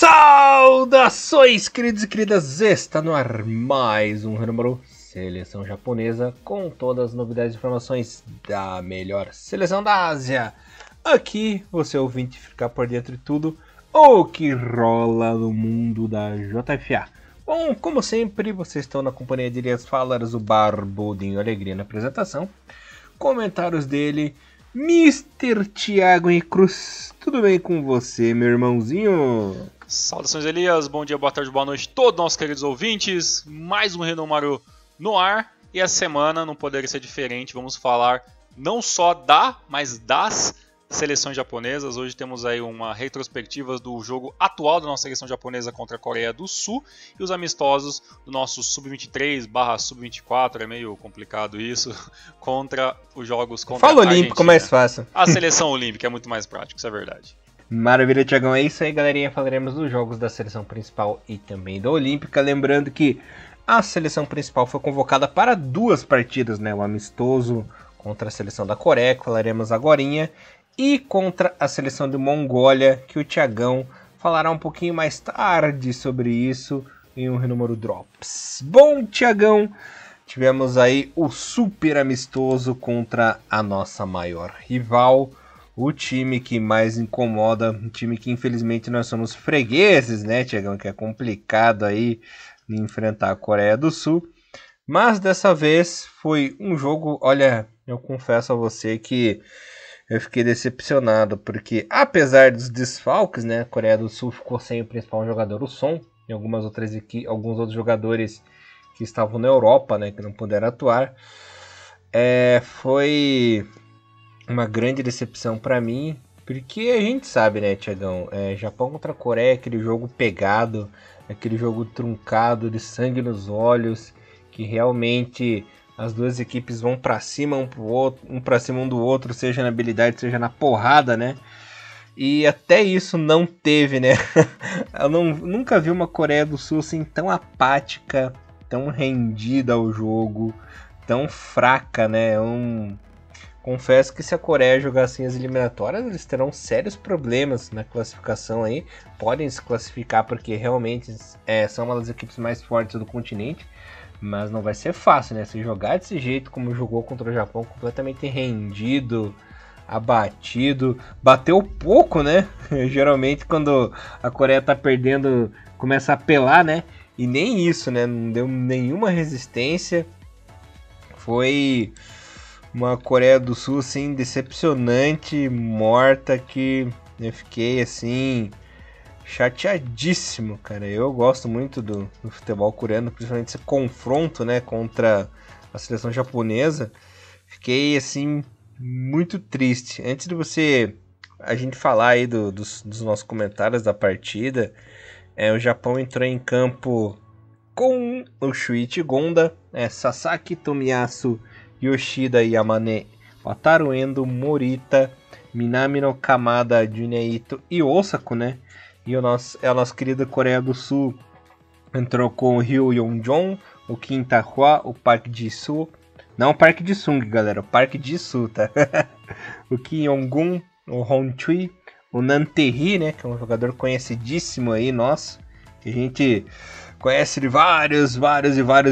Saudações, queridos e queridas! Está no ar mais um Renumero Seleção Japonesa com todas as novidades e informações da melhor seleção da Ásia. Aqui você ouvinte ficar por dentro de tudo o que rola no mundo da JFA. Bom, como sempre, vocês estão na companhia de Elias Falas, o Barbudinho Alegria na apresentação. Comentários dele, Mr. Thiago e Cruz. Tudo bem com você, meu irmãozinho? Saudações, Elias. Bom dia, boa tarde, boa noite a todos nossos queridos ouvintes. Mais um Renumero no ar. E a semana não poderia ser diferente. Vamos falar não só mas das seleções japonesas. Hoje temos aí uma retrospectiva do jogo atual da nossa seleção japonesa contra a Coreia do Sul e os amistosos do nosso Sub-23/Sub-24, é meio complicado isso, contra os jogos contra Fala a olímpico, Argentina. mais fácil. A seleção olímpica é muito mais prático, isso é verdade. Maravilha, Thiagão. É isso aí, galerinha. Falaremos dos jogos da seleção principal e também da Olímpica. Lembrando que a seleção principal foi convocada para duas partidas, né? O amistoso contra a seleção da Coreia, que falaremos agorinha, e contra a seleção de Mongólia, que o Thiagão falará um pouquinho mais tarde sobre isso em um Renumero Drops. Bom, Thiagão, tivemos aí o super amistoso contra a nossa maior rival, o time que mais incomoda, um time que infelizmente nós somos fregueses, né, Thiagão, que é complicado aí de enfrentar a Coreia do Sul. Mas dessa vez foi um jogo, olha, eu confesso a você que eu fiquei decepcionado, porque apesar dos desfalques, né, a Coreia do Sul ficou sem o principal jogador, o Son, e alguns outros jogadores que estavam na Europa, né, que não puderam atuar. Foi uma grande decepção para mim, porque a gente sabe, né, Thiagão, Japão contra a Coreia, aquele jogo pegado, aquele jogo truncado, de sangue nos olhos, que realmente as duas equipes vão para cima um para cima um do outro, seja na habilidade, seja na porrada, né? E até isso não teve, né? Eu nunca vi uma Coreia do Sul assim tão apática, tão rendida ao jogo, tão fraca, né? Confesso que se a Coreia jogar assim as eliminatórias, eles terão sérios problemas na classificação aí. Podem se classificar porque realmente são uma das equipes mais fortes do continente. Mas não vai ser fácil, né? Se jogar desse jeito como jogou contra o Japão, completamente rendido, abatido, bateu pouco, né? Geralmente quando a Coreia tá perdendo, começa a apelar, né? E nem isso, né? Não deu nenhuma resistência. Foi uma Coreia do Sul, assim, decepcionante, morta, que eu fiquei, assim, chateadíssimo, cara. Eu gosto muito do futebol coreano, principalmente esse confronto, né, contra a seleção japonesa. Fiquei, assim, muito triste. Antes de a gente falar aí dos nossos comentários da partida, o Japão entrou em campo com o Shuichi Gonda, Sasaki Tomiyasu, Yoshida Yamane, Wataru Endo, Morita, Minamino Kamada, Junya e Osako, né? E a nossa querida Coreia do Sul entrou com o Ryu Yong-jong, o Kim Ta-hwa, o Park Ji-soo. Não o Park Ji-sung, galera, o Park Ji-soo, tá? O Kim Yong-gun, o Hong Chui, o Nan Tae-hee, né? Que é um jogador conhecidíssimo aí, nosso. Que a gente conhece de vários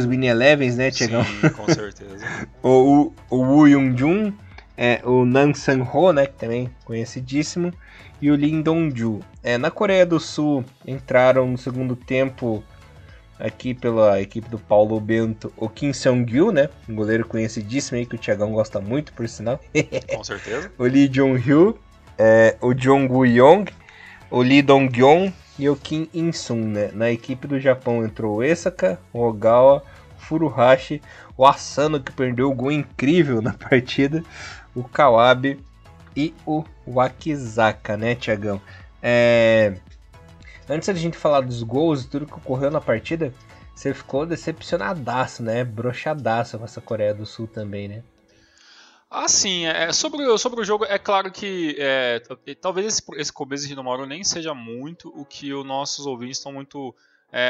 mini elevens, né, Thiagão? Sim, com certeza. o Woo Young-jun, o Nan Sang-ho, né, que também conhecidíssimo, e o Lim Dong-ju. Na Coreia do Sul entraram no segundo tempo, aqui pela equipe do Paulo Bento, o Kim Seong-gyu, né, um goleiro conhecidíssimo aí, que o Thiagão gosta muito, por sinal. Com certeza. O Lee Jong-hyo, o Jong-woo-yong, o Lee Dong-gyeon e o Kim In-sung, né. Na equipe do Japão entrou o Esaka, o Ogawa, o Furuhashi, o Asano, que perdeu o gol incrível na partida, o Kawabe e o Wakizaka, né, Thiagão? Antes da gente falar dos gols e tudo que ocorreu na partida, você ficou decepcionadaço, né? Broxadaço com essa Coreia do Sul também, né? Ah, sim. Sobre o jogo, é claro que talvez esse começo de Renumero nem seja muito o que os nossos ouvintes estão muito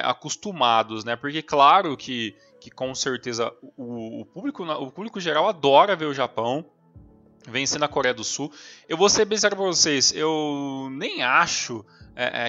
acostumados, né? Porque claro que com certeza o público geral adora ver o Japão. vencendo a Coreia do Sul. Eu vou ser bem sério para vocês, eu nem acho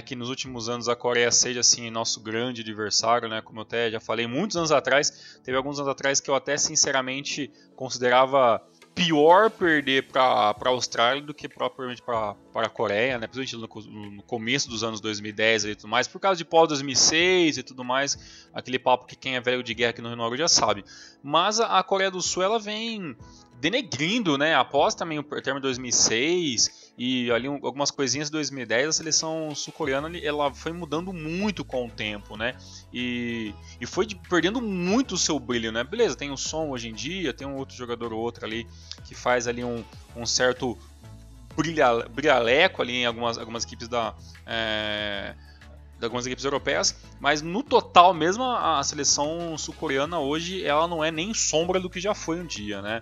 que nos últimos anos a Coreia seja assim nosso grande adversário, né? Como eu até já falei muitos anos atrás, teve alguns anos atrás que eu até sinceramente considerava pior perder para a Austrália do que propriamente para a Coreia, né? Principalmente no começo dos anos 2010 e tudo mais, por causa de pós-2006 e tudo mais, aquele papo que quem é velho de guerra aqui no Rio Negro já sabe. Mas a Coreia do Sul, ela vem denegrindo, né? Após também o termo de 2006 e ali algumas coisinhas de 2010, a seleção sul-coreana ela foi mudando muito com o tempo, né? E foi perdendo muito o seu brilho, né? Beleza, tem o Son hoje em dia, tem um outro jogador ou outro ali que faz ali um certo brilhaleco ali em algumas equipes de algumas equipes europeias, mas no total mesmo a seleção sul-coreana hoje ela não é nem sombra do que já foi um dia, né?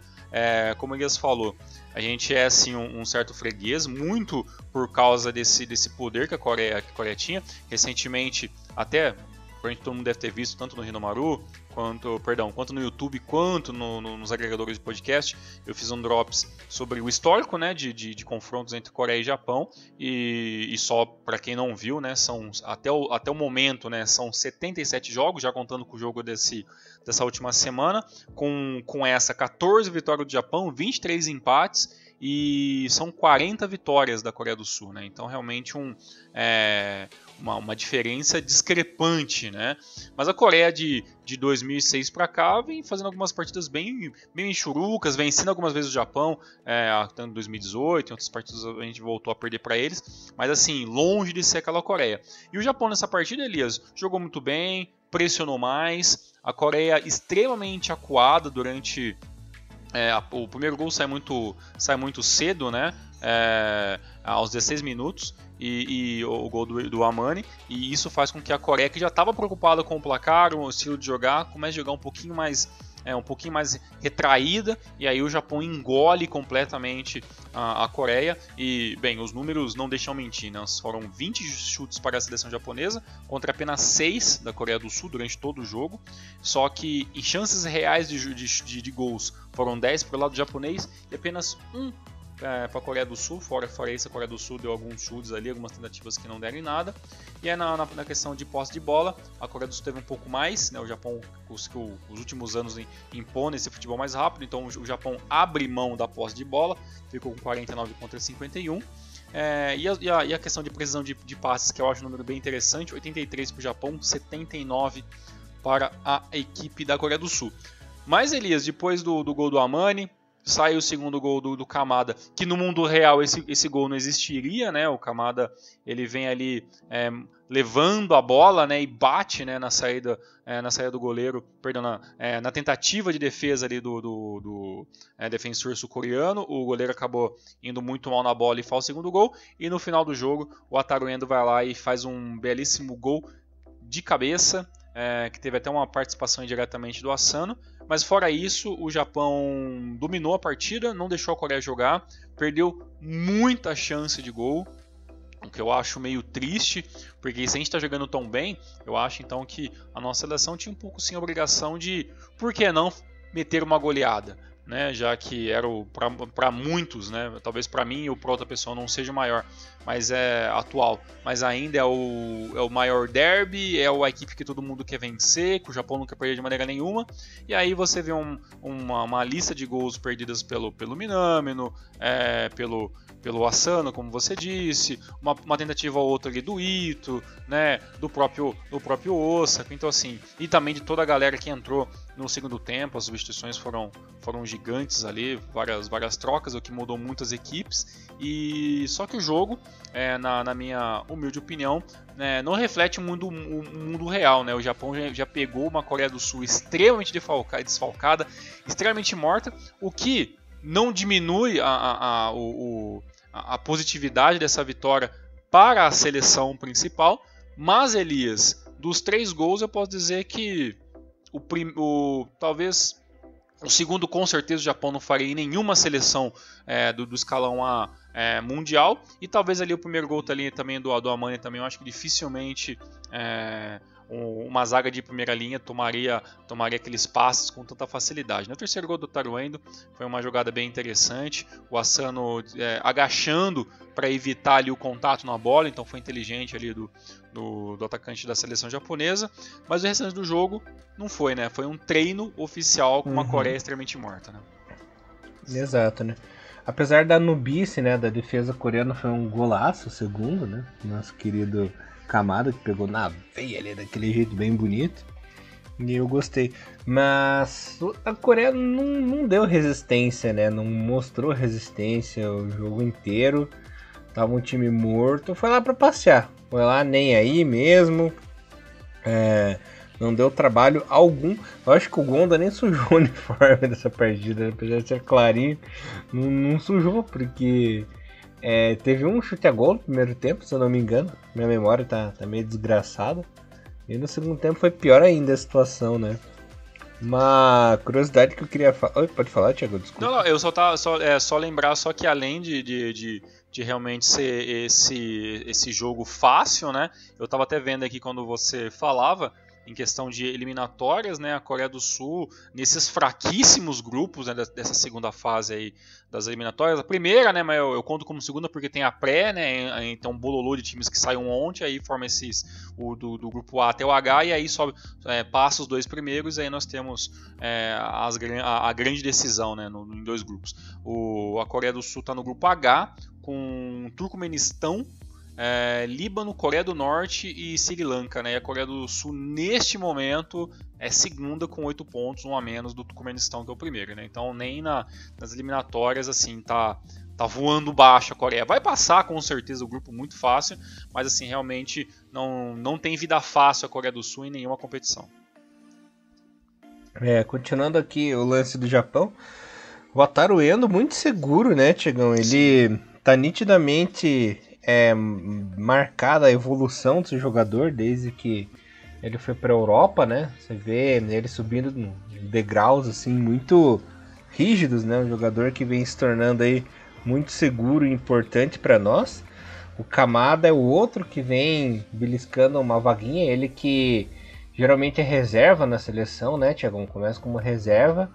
Como o Elias falou, a gente é assim um certo freguês, muito por causa desse poder que a Coreia tinha. Recentemente, até provavelmente todo mundo deve ter visto, tanto no Hinomaru, quanto no YouTube, quanto nos agregadores de podcast, eu fiz um drops sobre o histórico, né, de confrontos entre Coreia e Japão, e só para quem não viu, né, são até o momento, né, são 77 jogos, já contando com o jogo dessa última semana, com essa 14 vitórias do Japão, 23 empates, e são 40 vitórias da Coreia do Sul, né? Então realmente uma diferença discrepante, né? Mas a Coreia de 2006 para cá vem fazendo algumas partidas bem enxurucas, vencendo algumas vezes o Japão, tanto em 2018, em outras partidas a gente voltou a perder para eles, mas assim, longe de ser aquela Coreia. E o Japão nessa partida, Elias, jogou muito bem, pressionou mais, a Coreia extremamente acuada durante... o primeiro gol sai muito cedo, né? Aos 16 minutos, e o gol do Amani, e isso faz com que a Coreia, que já estava preocupada com o placar, o estilo de jogar, comece a jogar um pouquinho mais retraída, e aí o Japão engole completamente a Coreia, e bem, os números não deixam mentir, né? Foram 20 chutes para a seleção japonesa, contra apenas 6 da Coreia do Sul durante todo o jogo, só que em chances reais de gols foram 10 para o lado japonês, e apenas 1 para a Coreia do Sul. Fora isso, a Coreia do Sul deu alguns chutes ali, algumas tentativas que não deram em nada. E aí na questão de posse de bola, a Coreia do Sul teve um pouco mais, né? O Japão, os últimos anos impõe esse futebol mais rápido, então o Japão abre mão da posse de bola, ficou com 49 contra 51. E a questão de precisão de passes, que eu acho um número bem interessante, 83 para o Japão, 79 para a equipe da Coreia do Sul. Mas, Elias, depois do gol do Amani, sai o segundo gol do Kamada, que no mundo real esse gol não existiria, né? O Kamada ele vem ali levando a bola, né, e bate, né, na saída do goleiro, perdão, na tentativa de defesa ali do defensor sul-coreano. O goleiro acabou indo muito mal na bola e faz o segundo gol, e no final do jogo o Wataru Endo vai lá e faz um belíssimo gol de cabeça, que teve até uma participação diretamente do Asano. Mas fora isso, o Japão dominou a partida, não deixou a Coreia jogar, perdeu muita chance de gol, o que eu acho meio triste, porque se a gente está jogando tão bem, eu acho então que a nossa seleção tinha um pouco sim a obrigação de, por que não, meter uma goleada, né? Já que era para muitos, né? Talvez para mim ou para outra pessoa não seja o maior, mas é atual, mas ainda é o maior derby, a equipe que todo mundo quer vencer, que o Japão nunca perdeu de maneira nenhuma. E aí você vê uma lista de gols perdidas pelo Minamino, pelo Asano, como você disse, uma tentativa ou outra ali do Ito, né, do próprio Osaka. Então assim, e também de toda a galera que entrou no segundo tempo, as substituições foram gigantes ali, várias trocas, o que mudou muitas equipes. E só que o jogo, na minha humilde opinião, não reflete o mundo real, né? O Japão já pegou uma Coreia do Sul extremamente desfalcada, extremamente morta, o que não diminui a positividade dessa vitória para a seleção principal. Mas, Elias, dos 3 gols eu posso dizer que talvez o segundo, com certeza, o Japão não faria em nenhuma seleção do escalão A mundial. E talvez ali o primeiro gol também do Amani, também eu acho que dificilmente uma zaga de primeira linha tomaria aqueles passes com tanta facilidade. No terceiro gol do Taruendo foi uma jogada bem interessante, o Asano agachando para evitar ali o contato na bola, então foi inteligente ali do atacante da seleção japonesa, mas o restante do jogo não foi, né? Foi um treino oficial com uma Coreia extremamente morta, né? Exato, né? Apesar da nubice, né, da defesa coreana, foi um golaço, o segundo, né? Nosso querido Kamada, que pegou na veia ali daquele jeito bem bonito. E eu gostei. Mas a Coreia não deu resistência, né? Não mostrou resistência o jogo inteiro. Tava um time morto. Foi lá pra passear. Foi lá nem aí mesmo. Não deu trabalho algum. Eu acho que o Gonda nem sujou o uniforme dessa partida, apesar de ser clarinho. Não sujou, porque teve um chute a gol no primeiro tempo, se eu não me engano. Minha memória tá meio desgraçada. E no segundo tempo foi pior ainda a situação, né? Uma curiosidade que eu queria falar. Oi, pode falar, Thiago? Desculpa. Não, eu só lembrar só que além de realmente ser esse jogo fácil, né? Eu tava até vendo aqui quando você falava em questão de eliminatórias, né, a Coreia do Sul, nesses fraquíssimos grupos, né, dessa segunda fase aí das eliminatórias, a primeira, né, mas eu conto como segunda porque tem a pré, né, então um bololô de times que saem ontem, aí forma do grupo A até o H, e aí sobe, passa os dois primeiros, e aí nós temos a grande decisão, né, em dois grupos. A Coreia do Sul está no grupo H, com Turcomenistão, Líbano, Coreia do Norte e Sri Lanka, né? E a Coreia do Sul neste momento é segunda com 8 pontos, um a menos do Turcomenistão, que é o primeiro, né? Então nem nas eliminatórias assim tá voando baixo a Coreia. Vai passar com certeza o grupo muito fácil, mas assim realmente não tem vida fácil a Coreia do Sul em nenhuma competição. Continuando aqui o lance do Japão, o Wataru Endo muito seguro, né, Tiagão? Ele tá nitidamente marcada a evolução desse jogador desde que ele foi para a Europa, né? Você vê ele subindo degraus assim muito rígidos, né? Um jogador que vem se tornando aí muito seguro e importante para nós. O Kamada é o outro que vem beliscando uma vaguinha, ele que geralmente é reserva na seleção, né, Thiago? Começa como reserva,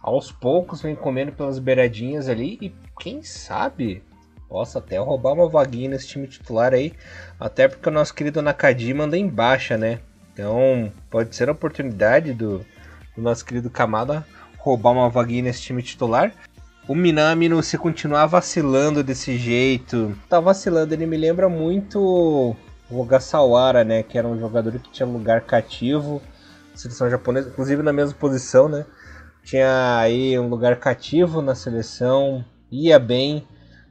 aos poucos vem comendo pelas beiradinhas ali e quem sabe possa até roubar uma vaguinha nesse time titular aí, até porque o nosso querido Nakajima anda em baixa, né? Então pode ser a oportunidade do nosso querido Kamada roubar uma vaguinha nesse time titular. O Minami, se continuar vacilando desse jeito, tá vacilando, ele me lembra muito o Ogasawara, né? Que era um jogador que tinha lugar cativo, seleção japonesa, inclusive na mesma posição, né? Tinha aí um lugar cativo na seleção, ia bem,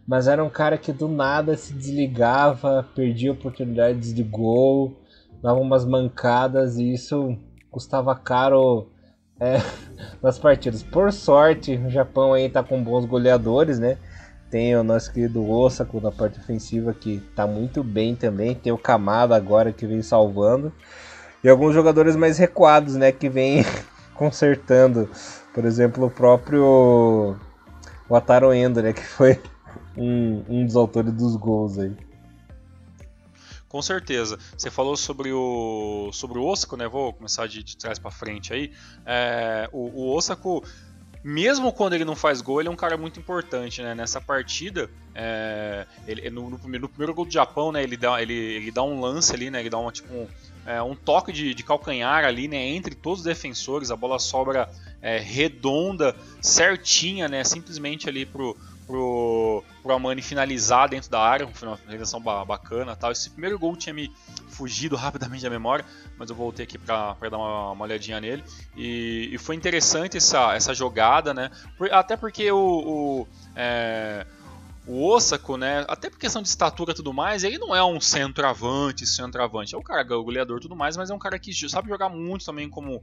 mas era um cara que do nada se desligava, perdia oportunidades de gol, dava umas mancadas e isso custava caro nas partidas. Por sorte, o Japão aí tá com bons goleadores, né? Tem o nosso querido Osako na parte ofensiva que tá muito bem também, tem o Kamada agora que vem salvando e alguns jogadores mais recuados, né, que vem consertando, por exemplo, o próprio Wataru Endo, né, que foi um dos autores dos gols aí. Com certeza. Você falou sobre o Osako, né? Vou começar de trás para frente aí. O Osako, mesmo quando ele não faz gol, ele é um cara muito importante, né? Nessa partida, no primeiro gol do Japão, né? Ele dá um lance ali, né? Ele dá um toque de calcanhar ali, né? Entre todos os defensores, a bola sobra redonda, certinha, né? Simplesmente ali pro Amani finalizar dentro da área, uma finalização bacana, tal. Esse primeiro gol tinha me fugido rapidamente da memória, mas eu voltei aqui para dar uma olhadinha nele e foi interessante essa jogada, né? Até porque o Osako, né, até por questão de estatura e tudo mais, ele não é um centroavante, é um cara goleador e tudo mais, mas é um cara que sabe jogar muito também, como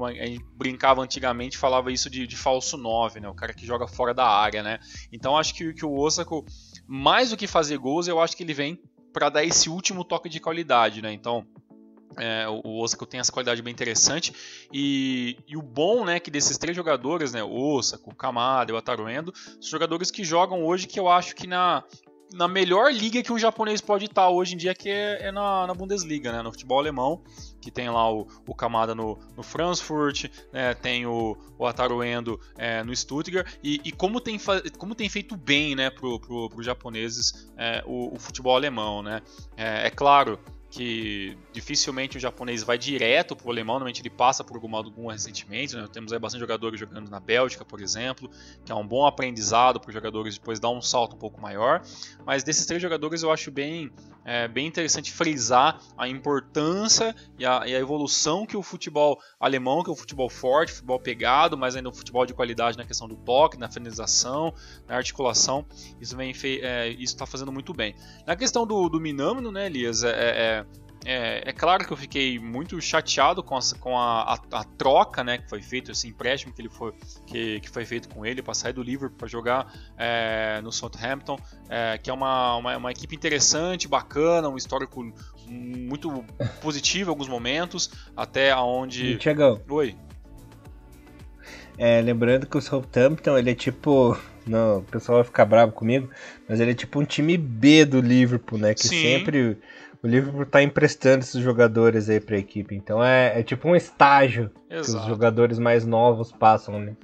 a gente brincava antigamente, falava isso de falso 9, né, o cara que joga fora da área, né. Então acho que o Osako, mais do que fazer gols, eu acho que ele vem para dar esse último toque de qualidade, né, então o Osako tem essa qualidade bem interessante e o bom, né, que desses três jogadores, né, o Osako, o Kamada e o Wataru Endo, são jogadores que jogam hoje que eu acho que na melhor liga que um japonês pode estar hoje em dia, que é na Bundesliga, né? No futebol alemão, que tem lá o Kamada no Frankfurt, né? Tem o Wataru Endo no Stuttgart, e como tem feito bem, né, para os japoneses o futebol alemão, né? É claro que dificilmente o japonês vai direto para o alemão, normalmente ele passa por alguma recentemente, né? Temos aí bastante jogadores jogando na Bélgica, por exemplo, que é um bom aprendizado para os jogadores depois dar um salto um pouco maior, mas desses 3 jogadores eu acho bem interessante frisar a importância e a evolução que o futebol alemão, que é um futebol forte, futebol pegado, mas ainda um futebol de qualidade na questão do toque, na finalização, na articulação, isso está fazendo muito bem. Na questão do Minamino, né, Elias, é claro que eu fiquei muito chateado com a troca, né, que foi feita, esse empréstimo que foi feito com ele para sair do Liverpool para jogar no Southampton, que é uma equipe interessante, bacana, um histórico muito positivo em alguns momentos, até aonde... Thiagão. Oi. Lembrando que o Southampton, ele é tipo... Não, o pessoal vai ficar bravo comigo, mas ele é tipo um time B do Liverpool, né? Que Sim. sempre o Liverpool tá emprestando esses jogadores aí pra equipe. Então é tipo um estágio. Exato. Que os jogadores mais novos passam, né?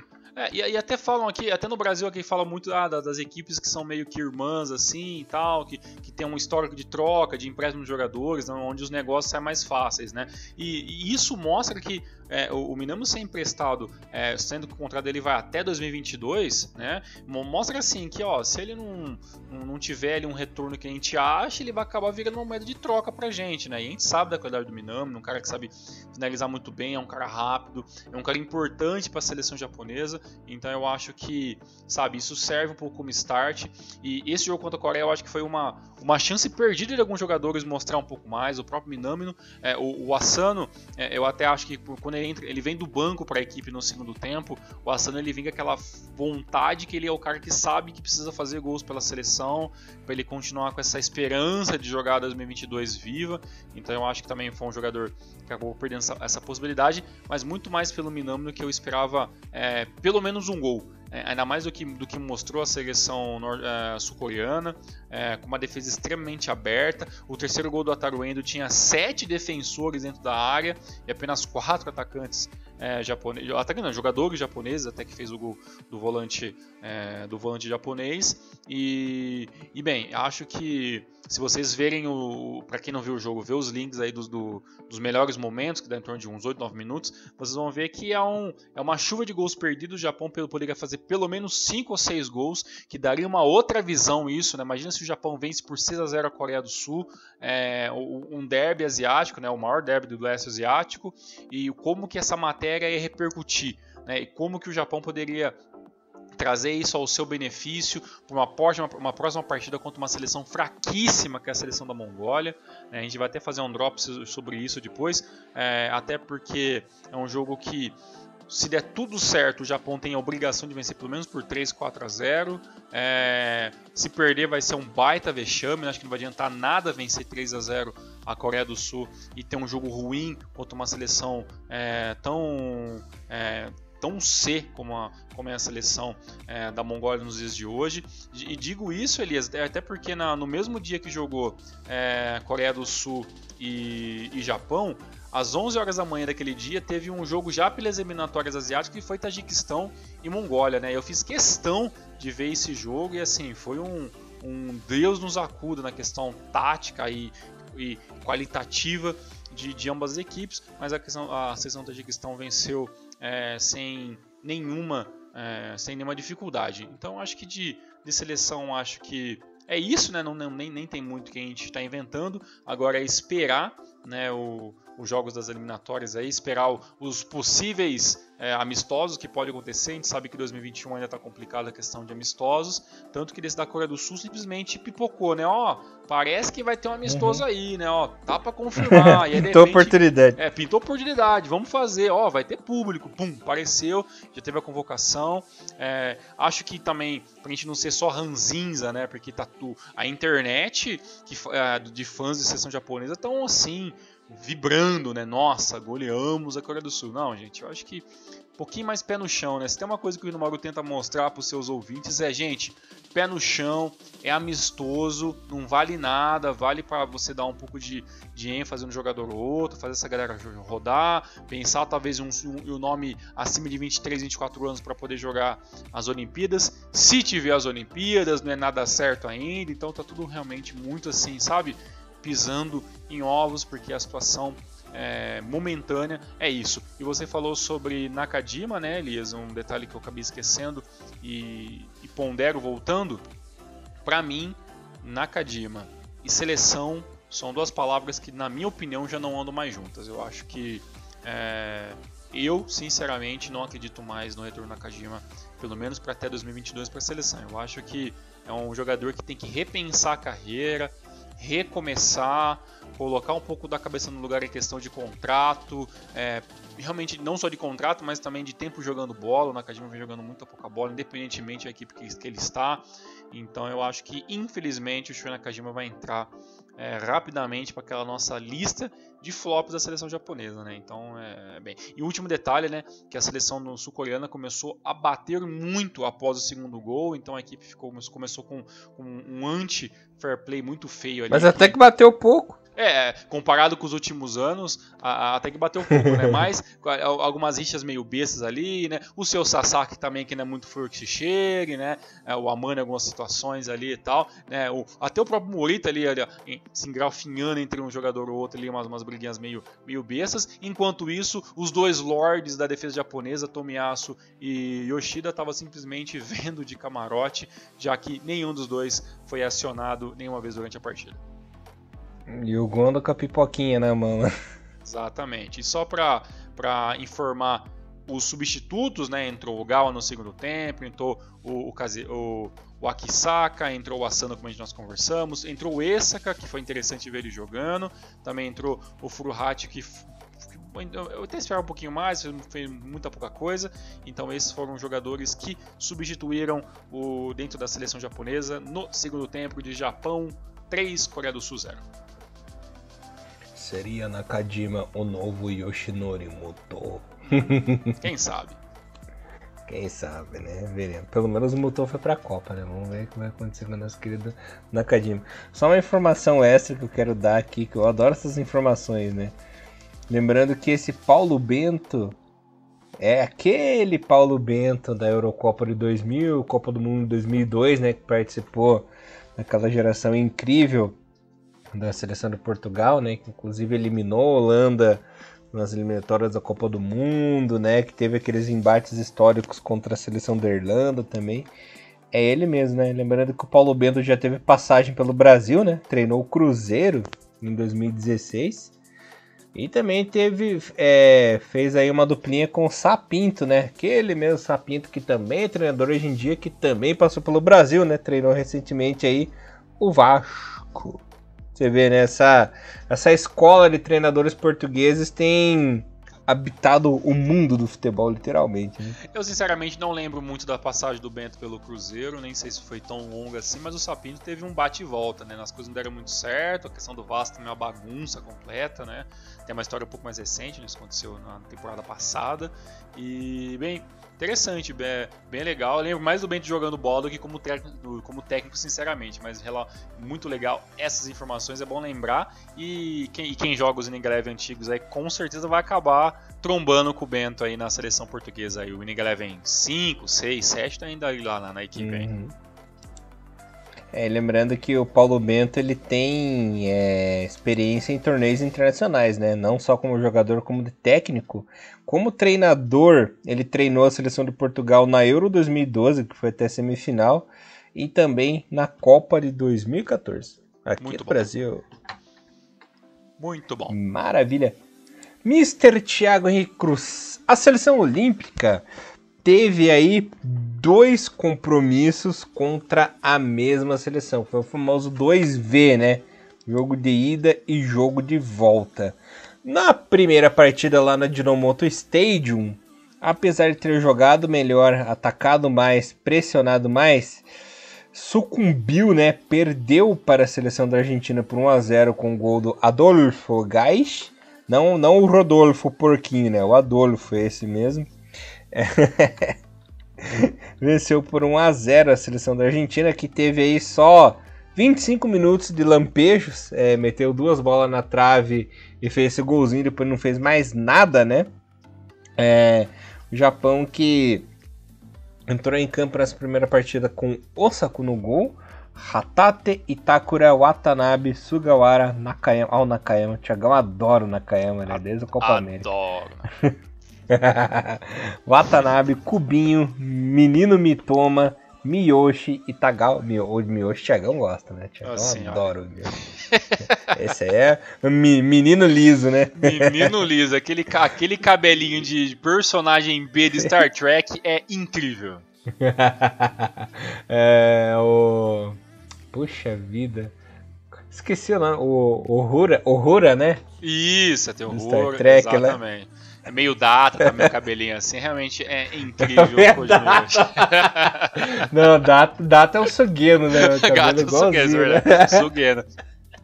E até falam aqui, até no Brasil aqui fala muito das equipes que são meio que irmãs assim e tal, que tem um histórico de troca, de empréstimo de jogadores, né, onde os negócios saem mais fáceis, né? E isso mostra que o Minamino ser emprestado, sendo que o contrato dele vai até 2022, né? Mostra assim que, ó, se ele não tiver ali um retorno que a gente acha, ele vai acabar virando uma moeda de troca pra gente, né? E a gente sabe da qualidade do Minamino, um cara que sabe finalizar muito bem, é um cara rápido, é um cara importante para a seleção japonesa. Então eu acho que, sabe, isso serve um pouco como start. E esse jogo contra a Coreia eu acho que foi uma chance perdida de alguns jogadores mostrar um pouco mais. O próprio Minamino, o Asano, eu até acho que quando ele vem do banco para a equipe no segundo tempo, o Asano ele vem com aquela vontade que ele é o cara que sabe que precisa fazer gols pela seleção, para ele continuar com essa esperança de jogar 2022 viva. Então eu acho que também foi um jogador que acabou perdendo essa possibilidade, mas muito mais pelo Minamino que eu esperava pelo menos um gol. Ainda mais do que mostrou a seleção sul-coreana, com uma defesa extremamente aberta. O terceiro gol do Wataru Endo tinha 7 defensores dentro da área e apenas 4 atacantes japoneses, jogadores japoneses, até que fez o gol do volante japonês. E bem, acho que se vocês verem para quem não viu o jogo, ver os links aí dos melhores momentos, que dá em torno de uns 8, 9 minutos, vocês vão ver que é uma chuva de gols perdidos. O Japão poderia fazer pelo menos 5 ou 6 gols, que daria uma outra visão isso, né? Imagina se o Japão vence por 6-0 a Coreia do Sul, um derby asiático, né? O maior derby do leste asiático, e como que essa matéria ia repercutir, né? E como que o Japão poderia trazer isso ao seu benefício para uma próxima partida contra uma seleção fraquíssima, que é a seleção da Mongólia. A gente vai até fazer um drop sobre isso depois, até porque é um jogo que, se der tudo certo, o Japão tem a obrigação de vencer pelo menos por 3-4-0. Se perder vai ser um baita vexame, acho que não vai adiantar nada vencer 3-0 a Coreia do Sul e ter um jogo ruim contra uma seleção tão C como é a seleção da Mongólia nos dias de hoje. E digo isso, Elias, até porque no mesmo dia que jogou Coreia do Sul e Japão, às 11 horas da manhã daquele dia, teve um jogo já pelas eliminatórias asiáticas, que foi Tajiquistão e Mongólia, né? Eu fiz questão de ver esse jogo e, assim, foi um Deus nos acuda na questão tática e qualitativa de ambas as equipes, mas a seleção do Tajiquistão venceu sem nenhuma dificuldade. Então, acho que de seleção, acho que é isso, né? Nem tem muito que a gente está inventando. Agora é esperar, né, os jogos das eliminatórias, aí, esperar os possíveis amistosos que pode acontecer. A gente sabe que 2021 ainda está complicada a questão de amistosos, tanto que desse da Coreia do Sul simplesmente pipocou, né? Ó, parece que vai ter um amistoso aí, né? Ó, tá para confirmar. E aí, pintou oportunidade. Pintou oportunidade, vamos fazer. Ó, vai ter público, pum, apareceu, já teve a convocação. Acho que também, pra gente não ser só ranzinza, né? Porque a internet de fãs de seleção japonesa estão assim, vibrando, né? Nossa, goleamos a Coreia do Sul. Não, gente, eu acho que um pouquinho mais pé no chão, né? Se tem uma coisa que o Inomaru tenta mostrar para os seus ouvintes gente, pé no chão, é amistoso, não vale nada, vale para você dar um pouco de ênfase no jogador ou outro, fazer essa galera rodar, pensar talvez um nome acima de 23, 24 anos para poder jogar as Olimpíadas. Se tiver as Olimpíadas, não é nada certo ainda, então tá tudo realmente muito assim, sabe? Pisando em ovos, porque a situação momentânea é isso. E você falou sobre Nakajima, né, Elias? Um detalhe que eu acabei esquecendo e pondero voltando. Para mim, Nakajima e seleção são duas palavras que, na minha opinião, já não andam mais juntas. Eu acho que eu, sinceramente, não acredito mais no retorno Nakajima, pelo menos para até 2022 para a seleção. Eu acho que é um jogador que tem que repensar a carreira, recomeçar, colocar um pouco da cabeça no lugar em questão de contrato, realmente não só de contrato, mas também de tempo jogando bola. O Nakajima vem jogando muita pouca bola, independentemente da equipe que ele está. Então eu acho que, infelizmente, o Shuhei Nakajima vai entrar rapidamente para aquela nossa lista de flops da seleção japonesa, né? Então, bem. E o último detalhe, né, que a seleção sul-coreana começou a bater muito após o segundo gol, então a equipe começou com um anti-fair play muito feio ali. Mas até que bateu pouco. Comparado com os últimos anos, até que bateu um pouco, né? Mas algumas rixas meio bestas ali, né? O seu Sasaki também, que não é muito flor que se chegue, né? O Amano em algumas situações ali e tal, né? Até o próprio Morita ali se engralfinhando entre um jogador ou outro ali, umas briguinhas meio bestas. Enquanto isso, os dois lords da defesa japonesa, Tomiyasu e Yoshida, estavam simplesmente vendo de camarote, já que nenhum dos dois foi acionado nenhuma vez durante a partida. E o Gondo com a pipoquinha na mão. Exatamente. E só para informar os substitutos, né? Entrou o Gawa no segundo tempo, entrou o Akisaka, entrou o Asano, como nós conversamos, entrou o Esaka, que foi interessante ver ele jogando, também entrou o Furuhachi, que eu até esperava um pouquinho mais, fez muita pouca coisa. Então esses foram os jogadores que substituíram dentro da seleção japonesa no segundo tempo, de Japão 3, Coreia do Sul 0. Seria Nakajima o novo Yoshinori Muto? Quem sabe? Quem sabe, né? Veremos. Pelo menos o Muto foi pra Copa, né? Vamos ver o que vai acontecer com o nosso querido Nakajima. Só uma informação extra que eu quero dar aqui, que eu adoro essas informações, né? Lembrando que esse Paulo Bento é aquele Paulo Bento da Eurocopa de 2000, Copa do Mundo de 2002, né? Que participou daquela geração incrível da seleção de Portugal, né, que inclusive eliminou a Holanda nas eliminatórias da Copa do Mundo, né, que teve aqueles embates históricos contra a seleção da Irlanda também. É ele mesmo, né? Lembrando que o Paulo Bento já teve passagem pelo Brasil, né? Treinou o Cruzeiro em 2016 e também fez aí uma duplinha com o Sapinto, né? Aquele mesmo Sapinto que também é treinador hoje em dia, que também passou pelo Brasil, né? Treinou recentemente aí o Vasco. Você vê, né? Essa escola de treinadores portugueses tem habitado o mundo do futebol, literalmente, né? Eu, sinceramente, não lembro muito da passagem do Bento pelo Cruzeiro, nem sei se foi tão longa assim, mas o Sapinto teve um bate e volta, né? As coisas não deram muito certo, a questão do Vasco também é uma bagunça completa, né? Tem uma história um pouco mais recente, né? Isso aconteceu na temporada passada. E, bem, interessante, bem legal. Eu lembro mais do Bento jogando bola do que como técnico, sinceramente, mas muito legal essas informações, é bom lembrar. E quem joga os Winning Eleven antigos aí com certeza vai acabar trombando com o Bento aí na seleção portuguesa. Aí o Winning Eleven 5, 6, 7 tá ainda lá na equipe aí. Lembrando que o Paulo Bento ele tem experiência em torneios internacionais, né? Não só como jogador, como de técnico. Como treinador, ele treinou a seleção de Portugal na Euro 2012, que foi até semifinal, e também na Copa de 2014, aqui no Brasil. Muito bom. Maravilha. Mr. Thiago Henrique Cruz, a seleção olímpica teve aí 2 compromissos contra a mesma seleção. Foi o famoso 2V, né? Jogo de ida e jogo de volta. Na primeira partida lá na Dinomoto Stadium, apesar de ter jogado melhor, atacado mais, pressionado mais, sucumbiu, né? Perdeu para a seleção da Argentina por 1-0 com o gol do Adolfo Gais. Não o Rodolfo Porquinho, né? O Adolfo, esse mesmo. Venceu por 1-0 a seleção da Argentina, que teve aí só 25 minutos de lampejos, meteu 2 bolas na trave e fez esse golzinho, depois não fez mais nada, né? O Japão que entrou em campo nessa primeira partida com Osako no gol, Hatate, Itakura, Watanabe, Sugawara, Nakayama. Ó, o Nakayama, o Thiagão adora o Nakayama, né? Desde a Copa América. Adoro. Watanabe, Kubinho, Menino Mitoma, Miyoshi e Tagawa. O Miyoshi Thiagão gosta, né? Thiagão adora o Miyoshi. Esse aí é menino liso, né? Menino liso, aquele cabelinho de personagem B de Star Trek é incrível. Puxa vida. Esqueci o nome. O Uhura, né? Isso, tem o Uhura, Star Trek, exatamente. Né? É meio data, tá meio cabelinho assim, realmente é incrível. Não, data é o Sugeno, né? O cabelo igualzinho, né? Sugeno.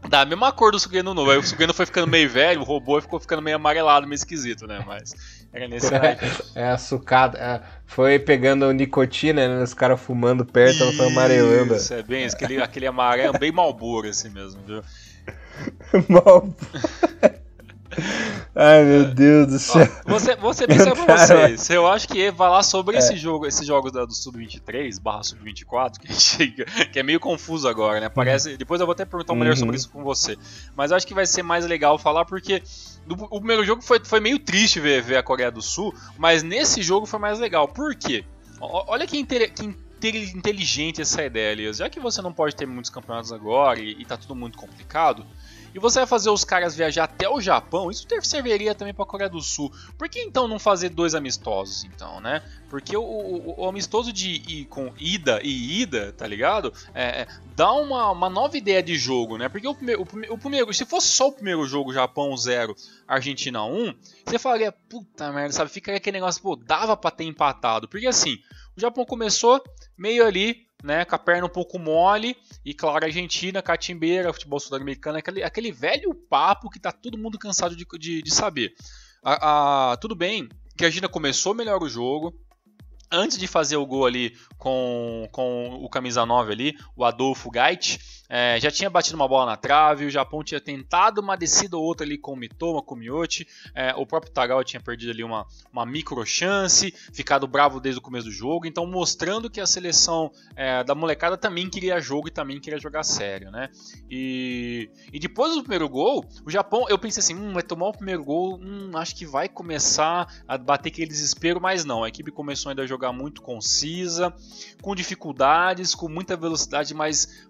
Da mesma cor do Sugeno novo. Aí o Sugeno foi ficando meio velho, o robô ficou ficando meio amarelado, meio esquisito, né? Mas era nesse naipe. A sucata. Foi pegando nicotina, né? Os caras fumando perto, ela foi amarelando. Isso, é bem isso. Aquele amarelo bem Marlboro assim mesmo, viu? Marlboro. Ai, meu Deus do céu. Vou ser bem sério pra vocês. Eu acho que vai lá sobre esses jogos do Sub-23 / Sub-24, que é meio confuso agora, né? Parece. Depois eu vou até perguntar melhor sobre isso com você. Mas eu acho que vai ser mais legal falar porque o primeiro jogo foi meio triste ver a Coreia do Sul, mas nesse jogo foi mais legal. Por quê? Olha que inteligente essa ideia, Elias. Já que você não pode ter muitos campeonatos agora e tá tudo muito complicado, e você vai fazer os caras viajar até o Japão, isso serviria também para a Coreia do Sul. Por que então não fazer 2 amistosos, então, né? Porque o amistoso com ida, tá ligado? Dá uma nova ideia de jogo, né? Porque o primeiro, se fosse só o primeiro jogo, Japão 0, Argentina 1, você falaria, puta merda, sabe? Ficaria aquele negócio, pô, dava pra ter empatado. Porque assim, o Japão começou meio ali, né, com a perna um pouco mole, e claro, a Argentina, catimbeira, futebol sul-americano, aquele velho papo que tá todo mundo cansado de saber. Tudo bem que a Argentina começou melhor o jogo, antes de fazer o gol ali com o camisa 9 ali, o Adolfo Gait, já tinha batido uma bola na trave, o Japão tinha tentado uma descida ou outra ali com o Mitoma, com o Miyoshi, o próprio Tagawa tinha perdido ali uma micro chance, ficado bravo desde o começo do jogo, então mostrando que a seleção da molecada também queria jogo e também queria jogar sério, né? E depois do primeiro gol, o Japão, eu pensei assim, vai tomar o primeiro gol, acho que vai começar a bater aquele desespero, mas não, a equipe começou ainda a jogar muito concisa, com dificuldades, com muita velocidade, mas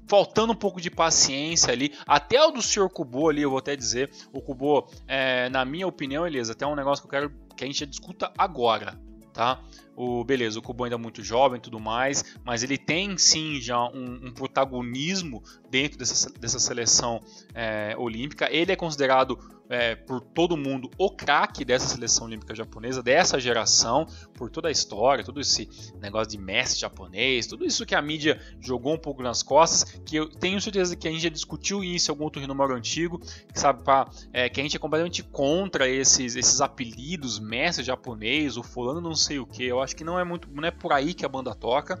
faltando um pouco de paciência ali, até o do Sr. Kubo ali, eu vou até dizer, o Kubo, na minha opinião, Elias, até um negócio que eu quero que a gente já discuta agora, tá? Beleza, o Kubo ainda é muito jovem e tudo mais, mas ele tem sim já um protagonismo dentro dessa seleção olímpica. Ele é considerado por todo mundo o craque dessa seleção olímpica japonesa, dessa geração, por toda a história, todo esse negócio de mestre japonês, tudo isso que a mídia jogou um pouco nas costas, que eu tenho certeza que a gente já discutiu isso em algum outro renúmero antigo, que sabe, que a gente é completamente contra esses apelidos, mestre japonês, o fulano não sei o que. Eu acho que não é por aí que a banda toca.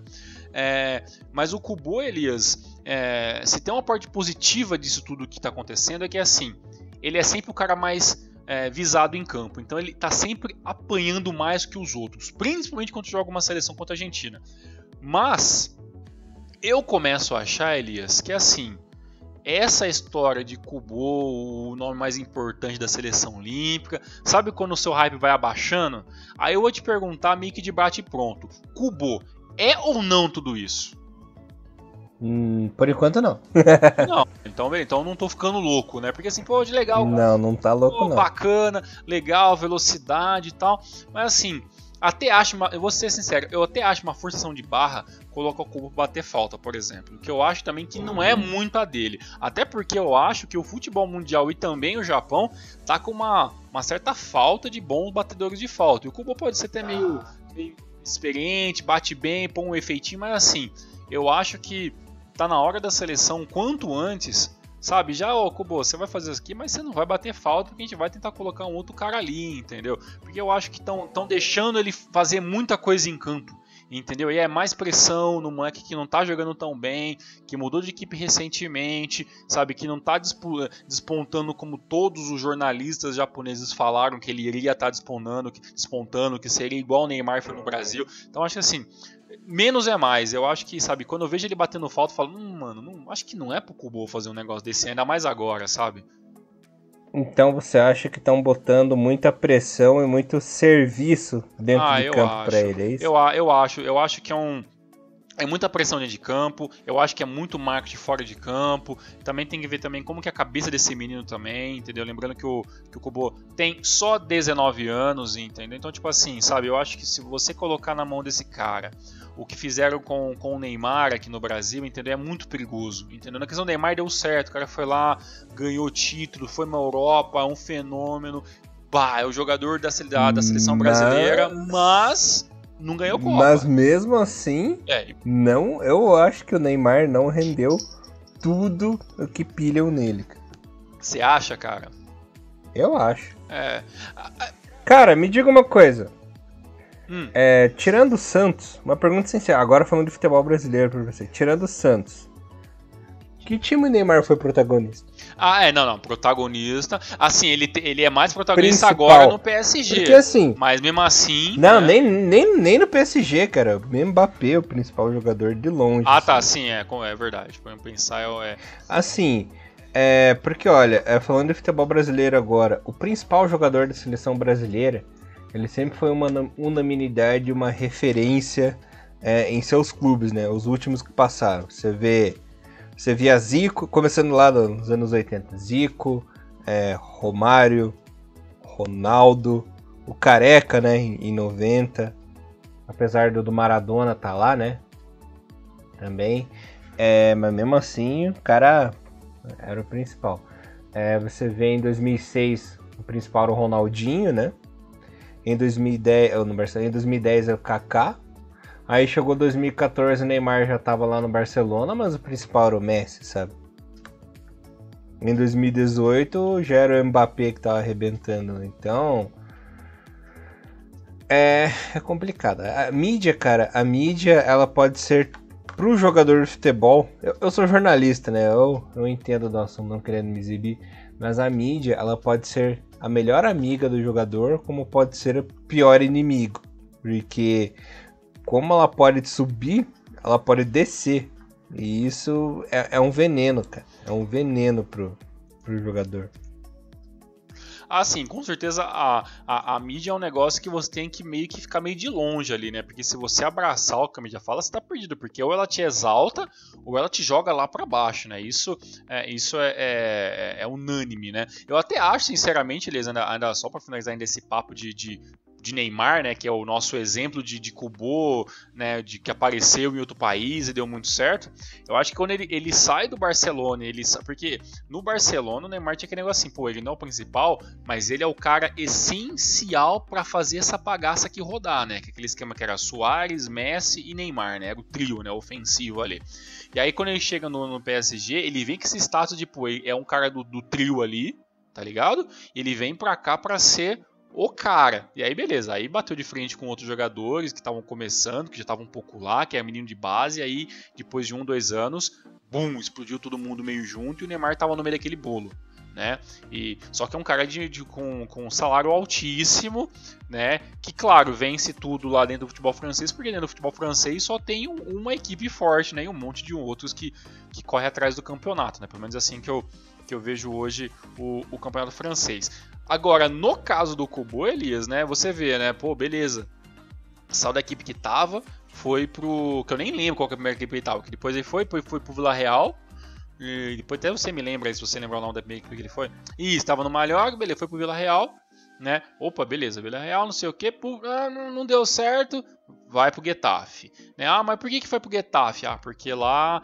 Mas o Kubo, Elias, se tem uma parte positiva disso tudo que está acontecendo, é que assim, ele é sempre o cara mais visado em campo, então ele está sempre apanhando mais que os outros, principalmente quando joga uma seleção contra a Argentina. Mas eu começo a achar, Elias, que assim, essa história de Kubo, o nome mais importante da seleção olímpica, sabe quando o seu hype vai abaixando? Aí eu vou te perguntar meio que de bate pronto, Kubo é ou não tudo isso? Por enquanto não. Não, então não tô ficando louco, né? Porque assim, pô, de legal. Não tá louco não. Bacana, legal, velocidade e tal. Mas assim, até acho, eu vou ser sincero, eu até acho uma forçação de barra colocar o Kubo pra bater falta, por exemplo. Que eu acho também que não é muito a dele. Até porque eu acho que o futebol mundial e também o Japão tá com uma certa falta de bons batedores de falta. E o Kubo pode ser até meio experiente, bate bem, põe um efeitinho, mas assim, eu acho que tá na hora da seleção, quanto antes, sabe? Já, ô, Kubo, você vai fazer isso aqui, mas você não vai bater falta porque a gente vai tentar colocar um outro cara ali, entendeu? Porque eu acho que estão deixando ele fazer muita coisa em campo, entendeu? E é mais pressão no moleque que não tá jogando tão bem, que mudou de equipe recentemente, sabe? Que não tá despontando como todos os jornalistas japoneses falaram que ele iria estar despontando, que seria igual o Neymar foi no Brasil. Então acho que assim, menos é mais. Eu acho que, sabe, quando eu vejo ele batendo falta, eu falo, mano, acho que não é pro Kubo fazer um negócio desse, ainda mais agora, sabe? Então você acha que estão botando muita pressão e muito serviço dentro de campo para ele, é isso? Eu acho que é muita pressão dentro de campo, eu acho que é muito marketing fora de campo. Também tem que ver também como que é a cabeça desse menino também, entendeu? Lembrando que o Kubo tem só 19 anos, entendeu? Então, tipo assim, sabe, eu acho que se você colocar na mão desse cara o que fizeram com o Neymar aqui no Brasil, entendeu? É muito perigoso, entendeu? Na questão do Neymar deu certo, o cara foi lá, ganhou título, foi na Europa, é um fenômeno, é o jogador da seleção brasileira, mas não ganhou Copa. Mas mesmo assim, não, eu acho que o Neymar não rendeu tudo o que pilham nele. Você acha, cara? Eu acho. Cara, me diga uma coisa. Tirando o Santos, uma pergunta sincera, agora falando de futebol brasileiro pra você. Tirando o Santos, que time o Neymar foi protagonista? Não, protagonista. Assim, ele é mais protagonista Principal. Agora no PSG. Porque assim. Mas mesmo assim. Não, nem no PSG, cara. O Mbappé é o principal jogador de longe. Tá, sim, é verdade. Podemos pensar, Assim, porque olha, falando de futebol brasileiro agora, o principal jogador da seleção brasileira, ele sempre foi uma unanimidade, uma referência em seus clubes, né? Os últimos que passaram. Você via Zico, começando lá nos anos 80, Zico, Romário, Ronaldo, o Careca, né, em 90, apesar do Maradona tá lá, né, também, mas mesmo assim o cara era o principal. Você vê em 2006, o principal era o Ronaldinho, né, em 2010 é o Kaká. Aí chegou 2014, o Neymar já tava lá no Barcelona, mas o principal era o Messi, sabe? Em 2018 já era o Mbappé que tava arrebentando, então é complicado. A mídia, cara, ela pode ser pro jogador de futebol. Eu sou jornalista, né? Eu entendo do assunto, não querendo me exibir, mas a mídia, ela pode ser a melhor amiga do jogador, como pode ser o pior inimigo, porque como ela pode subir, ela pode descer. E isso é um veneno, cara. É um veneno pro jogador. Sim, com certeza a mídia é um negócio que você tem que meio que ficar meio de longe ali, né? Porque se você abraçar o que a mídia fala, você tá perdido. Porque ou ela te exalta, ou ela te joga lá pra baixo, né? Isso é unânime, né? Eu até acho, sinceramente, Elias, ainda só pra finalizar ainda esse papo de Neymar, né, que é o nosso exemplo de Kubo, né, de que apareceu em outro país e deu muito certo. Eu acho que quando ele sai do Barcelona, porque no Barcelona o Neymar tinha aquele negócio assim, pô, ele não é o principal, mas ele é o cara essencial para fazer essa bagaça aqui rodar, né, que aquele esquema que era Suárez, Messi e Neymar, né, era o trio, né, ofensivo ali. E aí quando ele chega no PSG, ele vem com esse status de, pô, ele é um cara do trio ali, tá ligado? E ele vem pra cá pra ser o cara. E aí beleza, aí bateu de frente com outros jogadores que estavam começando, que já estavam um pouco lá, que era menino de base, e aí depois de 2 anos, bum, explodiu todo mundo meio junto e o Neymar tava no meio daquele bolo, né? Só que é um cara com um salário altíssimo, né? Que claro, vence tudo lá dentro do futebol francês, porque dentro do futebol francês só tem uma equipe forte, né? E um monte de outros que corre atrás do campeonato, né? Pelo menos assim que eu vejo hoje o campeonato francês. Agora, no caso do Kubo, Elias, né, você vê, né, pô, beleza, saiu da equipe que tava, foi pro, que eu nem lembro qual que é a primeira equipe que ele tava, que depois ele foi pro Villarreal, e depois até você me lembra aí, se você lembrar o nome da primeira equipe que ele foi, estava no Mallorca, beleza, foi pro Villarreal, né, opa, beleza, Villarreal, não sei o que, não deu certo, vai pro Getafe, né, mas por que foi pro Getafe? Porque lá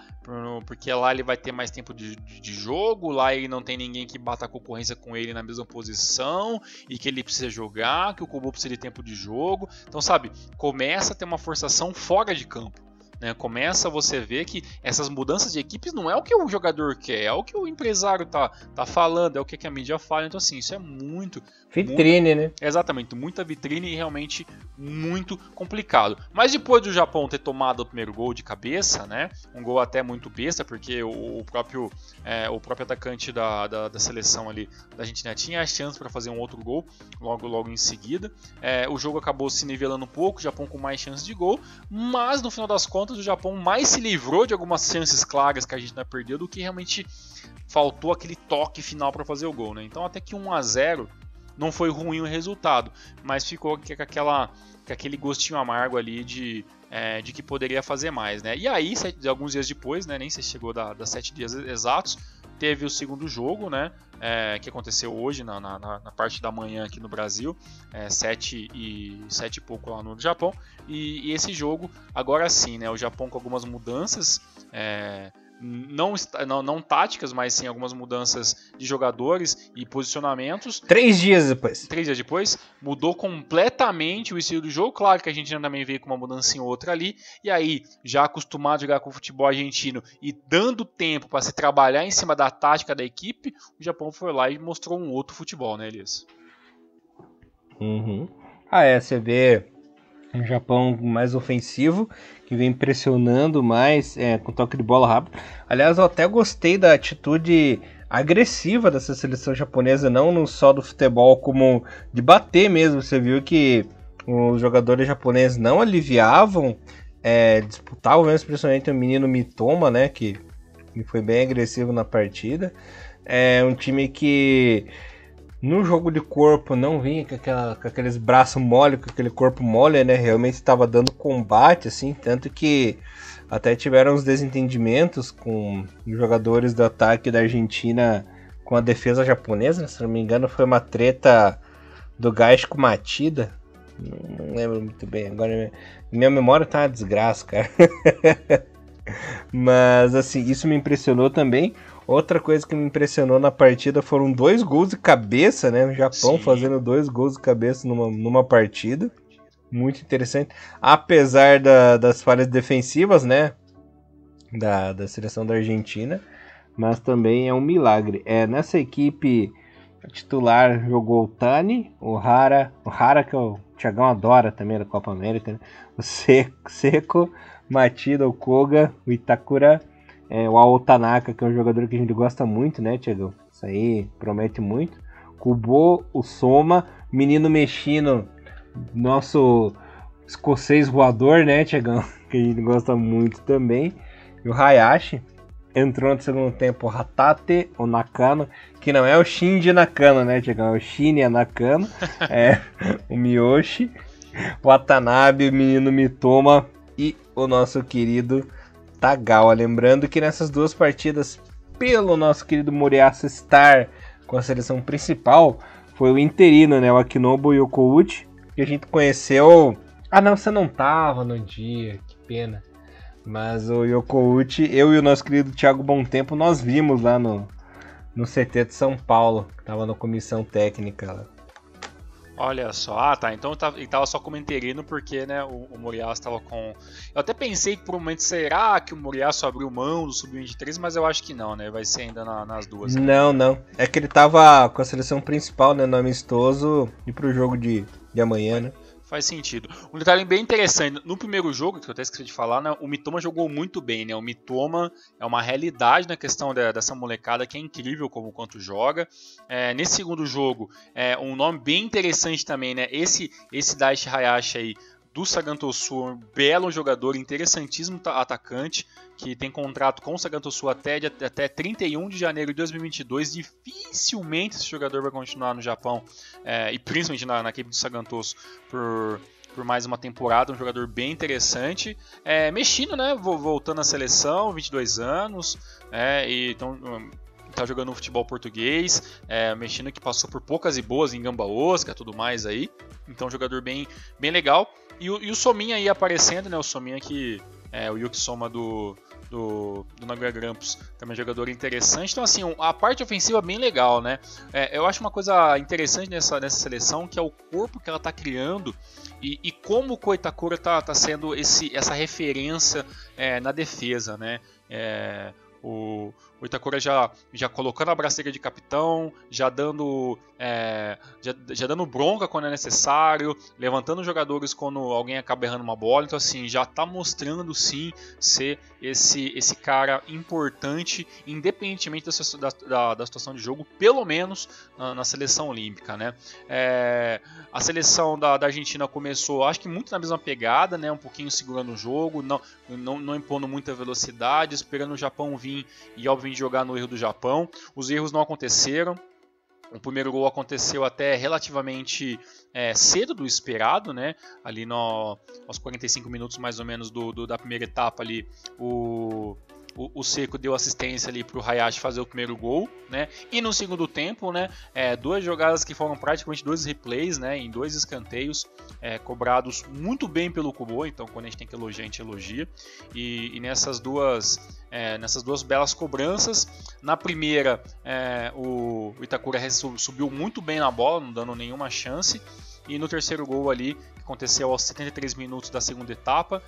ele vai ter mais tempo de jogo, lá ele não tem ninguém que bata a concorrência com ele na mesma posição, e que ele precisa jogar, que o Kubo precisa de tempo de jogo, então sabe, começa a ter uma forçação fora de campo, né? Começa você ver que essas mudanças de equipes não é o que o jogador quer, é o que o empresário tá falando, é o que a mídia fala. Então assim, isso é muito... Vitrine, né? Exatamente, muita vitrine e realmente muito complicado. Mas depois do Japão ter tomado o primeiro gol de cabeça, né? Um gol até muito besta, porque o próprio atacante da seleção ali da Argentina tinha a chance para fazer um outro gol logo em seguida. O jogo acabou se nivelando um pouco, o Japão com mais chances de gol, mas no final das contas o Japão mais se livrou de algumas chances claras que a Argentina perdeu do que realmente faltou aquele toque final para fazer o gol, né? Então até que 1-0 não foi ruim o resultado, mas ficou com aquele gostinho amargo ali de que poderia fazer mais, né? E aí, alguns dias depois, né, nem se chegou das 7 dias exatos, teve o segundo jogo, né, que aconteceu hoje na parte da manhã aqui no Brasil, 7 e pouco lá no Japão, e esse jogo, agora sim, né, o Japão com algumas mudanças, não táticas, mas sim algumas mudanças de jogadores e posicionamentos. 3 dias depois. 3 dias depois, mudou completamente o estilo do jogo. Claro que a Argentina também veio com uma mudança em outra ali. E aí, já acostumado a jogar com o futebol argentino e dando tempo para se trabalhar em cima da tática da equipe, o Japão foi lá e mostrou um outro futebol, né, Elias? Uhum. Você vê um Japão mais ofensivo, que vem pressionando mais, com toque de bola rápido. Aliás, eu até gostei da atitude agressiva dessa seleção japonesa, não só do futebol, como de bater mesmo. Você viu que os jogadores japoneses não aliviavam, disputavam mesmo, principalmente o menino Mitoma, né, que foi bem agressivo na partida. É um time que no jogo de corpo não vinha com aqueles braços mole, com aquele corpo mole, né? Realmente estava dando combate, assim, tanto que até tiveram uns desentendimentos com os jogadores do ataque da Argentina com a defesa japonesa, né? Se não me engano foi uma treta do Gás com Matida, não lembro muito bem, agora minha memória tá uma desgraça, cara. Mas assim, isso me impressionou também. Outra coisa que me impressionou na partida foram 2 gols de cabeça, né? O Japão fazendo 2 gols de cabeça numa partida. Muito interessante. Apesar das falhas defensivas, né? Da seleção da Argentina. Mas também é um milagre. Nessa equipe titular jogou o Tani, o Hara que o Thiagão adora também da Copa América, né? O Seco, Matida, o Koga, o Itakura, o Aotanaka, que é um jogador que a gente gosta muito, né, Thiago? Isso aí promete muito. Kubo, o Soma, menino mexino, nosso escocês voador, né, Thiagão? Que a gente gosta muito também. E o Hayashi. Entrou no segundo tempo o Hatate, o Nakano, que não é o Shinji Nakano, né, Thiagão? É o Shinya Nakano, o Miyoshi, o Watanabe, o menino Mitoma e o nosso querido Tagawa. Lembrando que nessas 2 partidas, pelo nosso querido Moriyasu estar com a seleção principal, foi o interino, né, o Akinobu Yokouchi, que a gente conheceu... não, você não tava no dia, que pena. Mas o Yokouchi, eu e o nosso querido Thiago Bontempo, nós vimos lá no CT de São Paulo, que tava na comissão técnica lá. Olha só, tá, então ele tava só como interino porque, né, o Moriyasu estava com... Eu até pensei que por um momento, será que o Moriyasu abriu mão do Sub-23, mas eu acho que não, né, vai ser ainda nas 2. Não, é que ele tava com a seleção principal, né, no amistoso e pro jogo de amanhã, né. Faz sentido. Um detalhe bem interessante, no primeiro jogo, que eu até esqueci de falar, né, o Mitoma jogou muito bem, né? O Mitoma é uma realidade na questão dessa molecada que é incrível quanto joga. Nesse segundo jogo, um nome bem interessante também, né? Esse Daichi Hayashi aí, do Sagan Tosu, um belo jogador, interessantíssimo atacante, que tem contrato com o Sagan Tosu até 31 de janeiro de 2022. Dificilmente esse jogador vai continuar no Japão, e principalmente na equipe do Sagan Tosu por mais uma temporada. Um jogador bem interessante, mexendo, né, voltando à seleção, 22 anos, e então... tá jogando no futebol português, mexendo, que passou por poucas e boas em Gamba Osaka, tudo mais aí. Então, um jogador bem legal. E o Sominha aí aparecendo, né? O Sominha que é o Yuki Soma do do Nagoya Grampus, também jogador interessante. Então, assim, a parte ofensiva é bem legal, né? Eu acho uma coisa interessante nessa seleção, que é o corpo que ela está criando e como o Koitakura está sendo essa referência na defesa, né? O Itakura já colocando a braceira de capitão, já dando bronca quando é necessário, levantando os jogadores quando alguém acaba errando uma bola. Então, assim, já está mostrando sim ser esse cara importante, independentemente da situação de jogo, pelo menos na seleção olímpica, né? A seleção da Argentina começou, acho que muito na mesma pegada, né? Um pouquinho segurando o jogo, não impondo muita velocidade, esperando o Japão vir e obviamente jogar no erro do Japão. Os erros não aconteceram. O primeiro gol aconteceu até relativamente cedo do esperado, né? Ali aos 45 minutos mais ou menos da primeira etapa ali, o Seco deu assistência ali para o Hayashi fazer o primeiro gol, né? E no segundo tempo, né, duas jogadas que foram praticamente 2 replays, né, em 2 escanteios, cobrados muito bem pelo Kubo. Então, quando a gente tem que elogiar, a gente elogia. E nessas duas belas cobranças, na primeira o Itakura subiu muito bem na bola, não dando nenhuma chance. E no terceiro gol ali, que aconteceu aos 73 minutos da segunda etapa,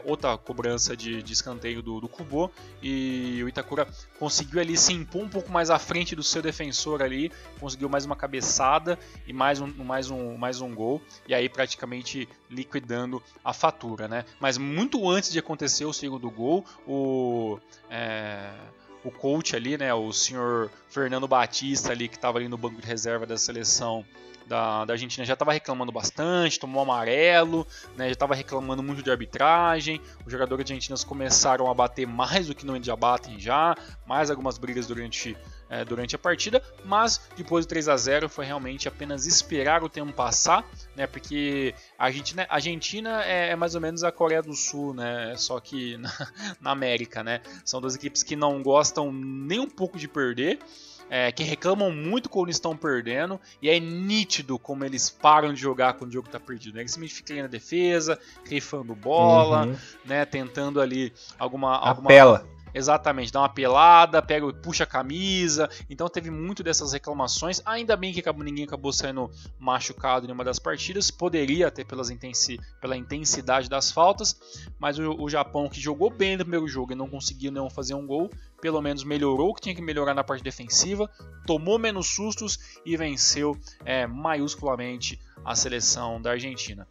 outra cobrança de escanteio do Kubo, e o Itakura conseguiu ali se impor um pouco mais à frente do seu defensor ali, conseguiu mais uma cabeçada e mais um gol, e aí praticamente liquidando a fatura, né? Mas muito antes de acontecer o segundo gol, o coach ali, né, o senhor Fernando Batista ali, que estava ali no banco de reserva da seleção da Argentina, já estava reclamando bastante, tomou amarelo, né, já estava reclamando muito de arbitragem. Os jogadores argentinos começaram a bater mais do que normalmente já batem mais algumas brigas durante a partida, mas depois do 3-0 foi realmente apenas esperar o tempo passar, né, porque a Argentina é mais ou menos a Coreia do Sul, né, só que na América, né. São duas equipes que não gostam nem um pouco de perder, que reclamam muito quando estão perdendo, e é nítido como eles param de jogar quando o jogo está perdido, né? Eles simplesmente ficam ali na defesa, rifando bola, né? Tentando ali alguma apela. Exatamente, dá uma pelada, puxa a camisa. Então teve muito dessas reclamações. Ainda bem que ninguém acabou sendo machucado em uma das partidas. Poderia até pela intensidade das faltas, mas o Japão, que jogou bem no primeiro jogo e não conseguiu não fazer um gol, pelo menos melhorou o que tinha que melhorar na parte defensiva, tomou menos sustos e venceu maiusculamente a seleção da Argentina.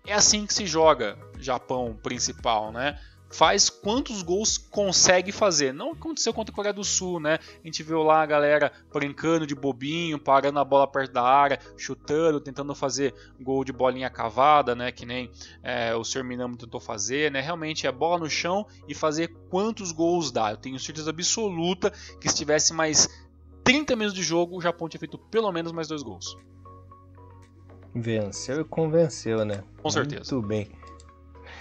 É assim que se joga Japão principal, né? Faz quantos gols consegue fazer. Não aconteceu contra a Coreia do Sul, né? A gente viu lá a galera brincando de bobinho, parando a bola perto da área, chutando, tentando fazer gol de bolinha cavada, né? Que nem o Sr. Minamo tentou fazer, né? Realmente é bola no chão e fazer quantos gols dá. Eu tenho certeza absoluta que se tivesse mais 30 minutos de jogo, o Japão tinha feito pelo menos mais 2 gols. Venceu e convenceu, né? Com certeza. Muito bem.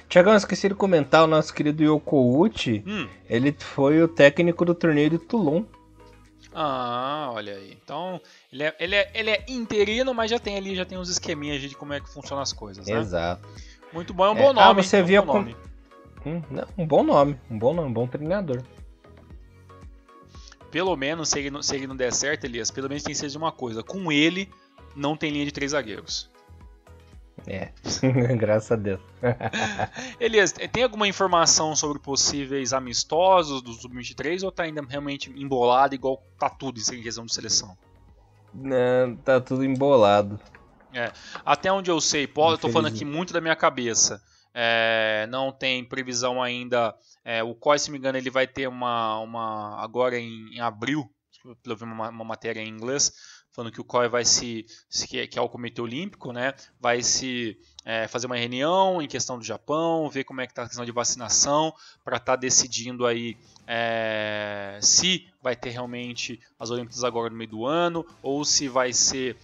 Tiagão, esqueci de comentar, o nosso querido Yoko Uchi, ele foi o técnico do torneio de Toulon. Ah, olha aí. Então, ele é interino, mas já tem uns esqueminhas de como é que funcionam as coisas, né? Exato. Muito bom, é um bom nome. Você via como... um bom nome, um bom treinador. Pelo menos, se ele não der certo, Elias, pelo menos tem que ser de uma coisa. Com ele, não tem linha de 3 zagueiros. Graças a Deus. Elias, tem alguma informação sobre possíveis amistosos do Sub-23 ou tá ainda realmente embolado igual tá tudo em questão de seleção? Não, tá tudo embolado. Até onde eu sei, eu tô falando aqui muito da minha cabeça. Não tem previsão ainda. O COI, se me engano, ele vai ter uma agora em abril. Eu vi uma matéria em inglês falando que o COI vai que é o Comitê Olímpico, né, vai fazer uma reunião em questão do Japão, ver como é que está a questão de vacinação, para estar decidindo aí se vai ter realmente as Olimpíadas agora no meio do ano, ou se vai ser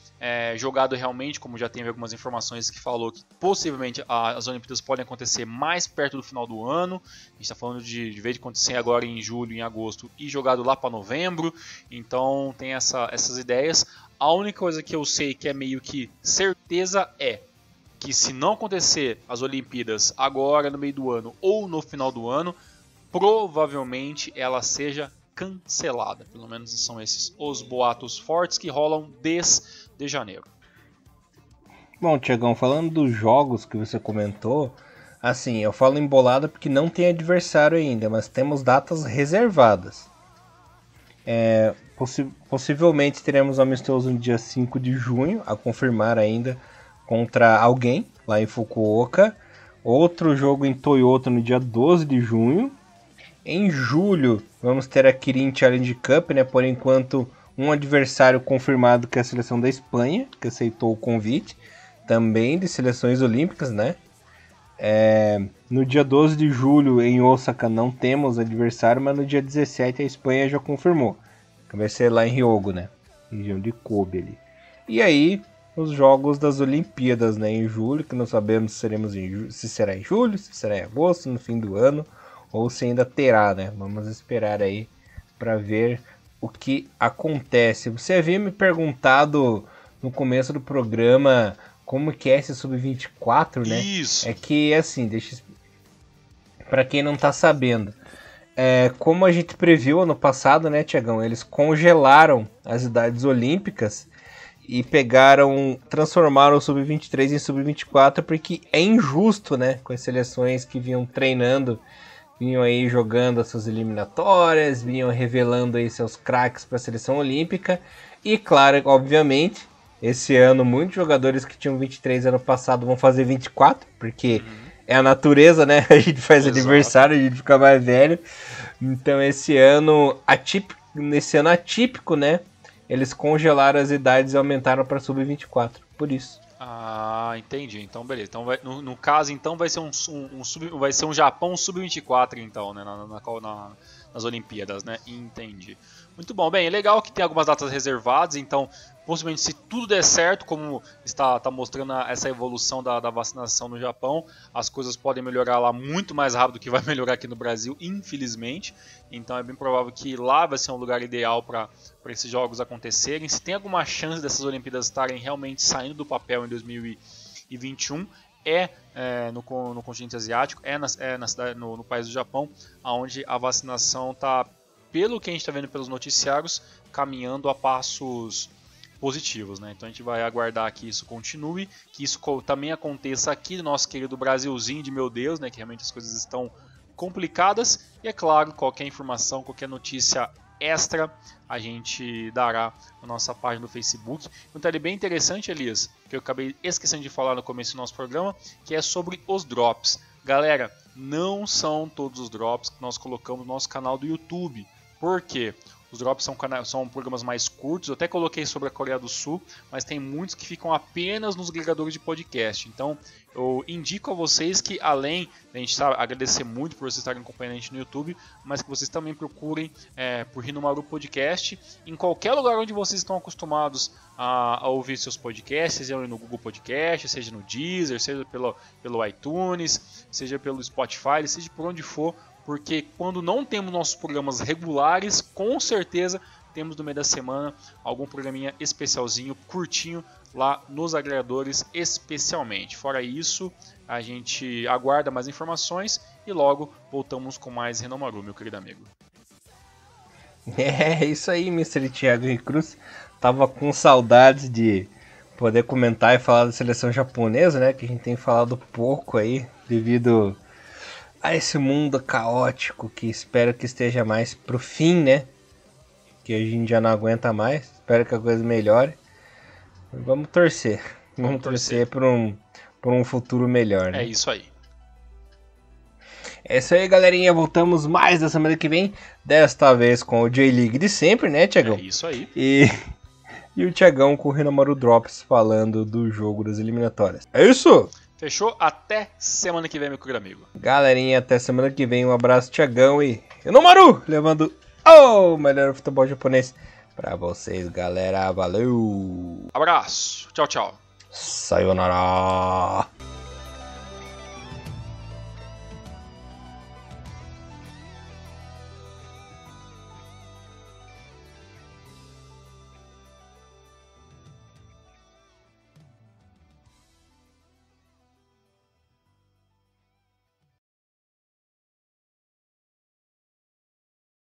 jogado realmente, como já teve algumas informações que falou que possivelmente as Olimpíadas podem acontecer mais perto do final do ano. A gente está falando de vez de acontecer agora em julho, em agosto, e jogado lá para novembro. Então tem essas ideias. A única coisa que eu sei que é meio que certeza é que se não acontecer as Olimpíadas agora no meio do ano ou no final do ano, provavelmente ela seja cancelada. Pelo menos são esses os boatos fortes que rolam desde janeiro. Bom, Tiagão, falando dos jogos que você comentou, assim, eu falo embolada porque não tem adversário ainda, mas temos datas reservadas. Possivelmente teremos um amistoso no dia 5 de junho, a confirmar ainda, contra alguém lá em Fukuoka. Outro jogo em Toyota no dia 12 de junho. Em julho vamos ter a Kirin Challenge Cup, né? Por enquanto um adversário confirmado que é a seleção da Espanha, que aceitou o convite. Também de seleções olímpicas, né? No dia 12 de julho em Osaka não temos adversário, mas no dia 17 a Espanha já confirmou. Que vai ser lá em Hyogo, né? Região de Kobe ali. E aí, os jogos das Olimpíadas, né? Em julho, que não sabemos se será em julho, se será em agosto, no fim do ano, ou se ainda terá, né? Vamos esperar aí para ver o que acontece. Você havia me perguntado no começo do programa como que é esse Sub-24, né? Isso. É que, assim, para quem não tá sabendo, como a gente previu ano passado, né, Tiagão? Eles congelaram as idades olímpicas e transformaram o Sub-23 em Sub-24 porque é injusto, né? Com as seleções que vinham treinando, vinham aí jogando as suas eliminatórias, vinham revelando aí seus craques para a seleção olímpica. E claro, obviamente, esse ano muitos jogadores que tinham 23 ano passado vão fazer 24, porque é a natureza, né? A gente faz aniversário, a gente fica mais velho. Então esse ano atípico, né? Eles congelaram as idades e aumentaram para Sub-24, por isso. Ah, entendi. Então, beleza. Então, no caso, então vai ser vai ser um Japão Sub-24, então, né? Nas Olimpíadas, né? Entendi. Muito bom. Bem, é legal que tem algumas datas reservadas, então, possivelmente, se tudo der certo, como está mostrando essa evolução da vacinação no Japão, as coisas podem melhorar lá muito mais rápido do que vai melhorar aqui no Brasil, infelizmente. Então, é bem provável que lá vai ser um lugar ideal para esses jogos acontecerem. Se tem alguma chance dessas Olimpíadas estarem realmente saindo do papel em 2021, no continente asiático, no país do Japão, onde a vacinação está, pelo que a gente está vendo pelos noticiários, caminhando a passos positivos, né? Então a gente vai aguardar que isso continue, que isso também aconteça aqui no nosso querido Brasilzinho de meu Deus, né? Que realmente as coisas estão complicadas. E é claro, qualquer informação, qualquer notícia extra, a gente dará na nossa página do Facebook. Um detalhe bem interessante, Elias, que eu acabei esquecendo de falar no começo do nosso programa, que é sobre os drops. Galera, não são todos os drops que nós colocamos no nosso canal do YouTube. Por quê? Os drops são programas mais curtos. Eu até coloquei sobre a Coreia do Sul, mas tem muitos que ficam apenas nos agregadores de podcast. Então, eu indico a vocês que, além de a gente agradecer muito por vocês estarem acompanhando a gente no YouTube, mas que vocês também procurem por Hinomaru Podcast em qualquer lugar onde vocês estão acostumados a ouvir seja podcasts, seja no Google Podcast, seja no Deezer, seja pelo iTunes, seja pelo Spotify, seja por onde for. Porque quando não temos nossos programas regulares, com certeza temos no meio da semana algum programinha especialzinho, curtinho, lá nos agregadores especialmente. Fora isso, a gente aguarda mais informações e logo voltamos com mais Hinomaru, meu querido amigo. É isso aí, Mr. Thiago Cruz. Tava com saudades de poder comentar e falar da seleção japonesa, né? Que a gente tem falado pouco aí, devido a esse mundo caótico que espero que esteja mais pro fim, né? Que a gente já não aguenta mais. Espero que a coisa melhore. Vamos torcer. Vamos torcer por um futuro melhor, né? É isso aí. É isso aí, galerinha. Voltamos mais na semana que vem. Desta vez com o J-League de sempre, né, Thiagão? É isso aí. E o Thiagão com o Hinomaru Drops falando do jogo das eliminatórias. É isso? Fechou? Até semana que vem, meu querido amigo. Galerinha, até semana que vem. Um abraço, Thiagão e Hinomaru, levando o melhor futebol japonês pra vocês, galera. Valeu! Abraço. Tchau, tchau. Sayonara!